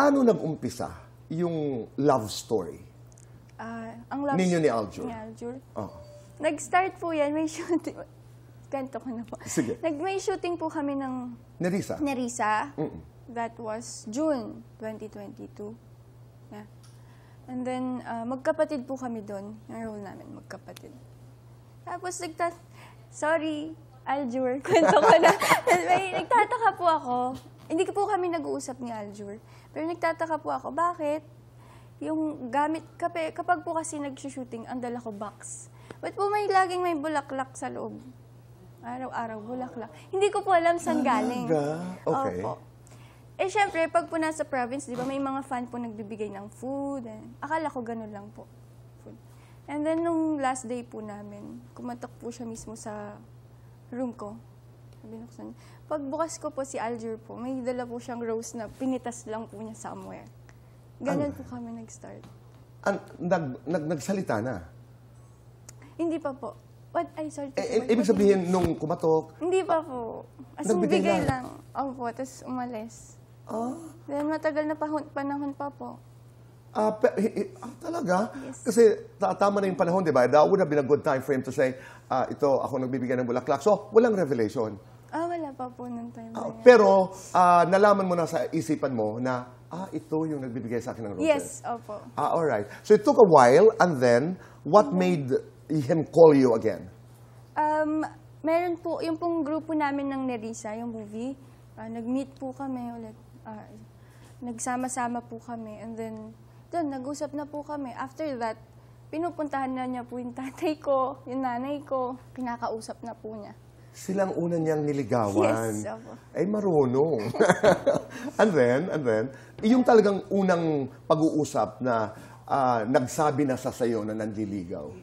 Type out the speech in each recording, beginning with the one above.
paano nag-umpisa yung love story Ang love ninyo ni Aljur? Ni Aljur. Oh. Nag-start po yan, may shooting. Ganto ko na po. Sige. May shooting po kami ng Nerissa? Nerissa. That was June 2022. Yeah. And then, magkapatid po kami doon. Yung role namin, magkapatid. Tapos, sorry, Aljur, kwento ko na. Nagtataka po ako. Hindi ko po kami nag-uusap ni Aljur. Pero nagtataka po ako, bakit? Yung gamit, kapag po kasi nag-shooting, ang dala ko box. Ba't po laging may bulaklak sa loob? Araw-araw, bulaklak. Hindi ko po alam saan galing. Okay. Opo. Eh, syempre, pag po nasa province, di ba, may mga fan po nagbibigay ng food. Akala ko ganun lang po. Food. And then, nung last day po namin, kumatok po siya mismo sa room ko. Binuksan. Pagbukas ko po si Aljur po, may dala po siyang rose na pinitas lang po niya somewhere. Ganun po kami nag-start. Nagsalita na? Hindi pa po. Sorry. Ibig sabihin, nung kumatok? Hindi pa po. As in, bigay lang. Opo, tapos umalis. Then matagal na panahon pa po. Talaga? Yes. Kasi tama na yung panahon, di ba? That would have been a good time for him to say, ito, ako nagbibigay ng bulaklak. So, walang revelation. Wala pa po nung time na yan. Pero, nalaman mo na sa isipan mo na, ito yung nagbibigay sa akin ng roses. Yes, opo. Alright. So, it took a while, and then, what made him call you again? Meron po, yung pong grupo namin ng Nerissa, yung movie, nag-meet po kami ulit. Nagsama-sama po kami. And then, doon, nag-usap na po kami. After that, pinupuntahan na niya po yung tatay ko, yung nanay ko, kinakausap na po niya. Silang una niyang niligawan. Yes, opo. Ay, marunong. and then, yung talagang unang pag-uusap na nagsabi na sa sayo na nanliligaw.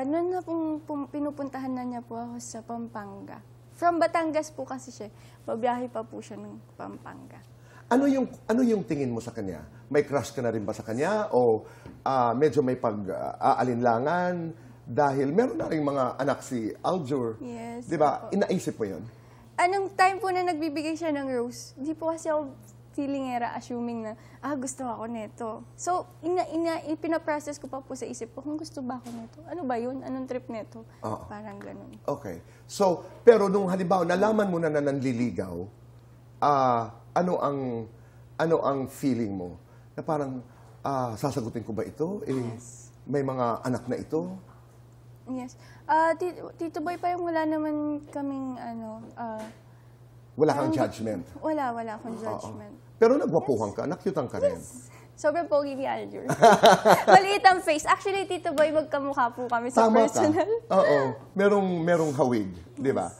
Noon na pong pinupuntahan na niya po ako sa Pampanga. From Batangas po kasi siya. Babiyahe pa po siya ng Pampanga. Ano yung tingin mo sa kanya? May crush ka na rin ba sa kanya? O medyo may pag-aalinlangan? Dahil meron na rin mga anak si Aljur. Yes. Di ba? Inaisip mo yun? Anong time po na nagbibigay siya ng rose, hindi po kasi ako feelingera, assuming na, gusto ako nito. So, pinaprocess ko pa po sa isip ko, kung gusto ba ako nito? Ano ba yun? Anong trip nito? Parang ganun. Okay. So, pero nung halimbawa, nalaman mo na nanliligaw, ano ang feeling mo? Na parang, sasagutin ko ba ito? Yes. May mga anak na ito? Yes. Tito Boy, pa yung wala naman kaming, wala kang judgment? Wala akong judgment. Pero nagwapuhan ka, nakyutan ka rin. Sobrang pogi ni Aljur. Maliit ang face. Actually, Tito Boy, magkamukha po kami sa Tama personal. ka. Oo. Merong hawig, di ba?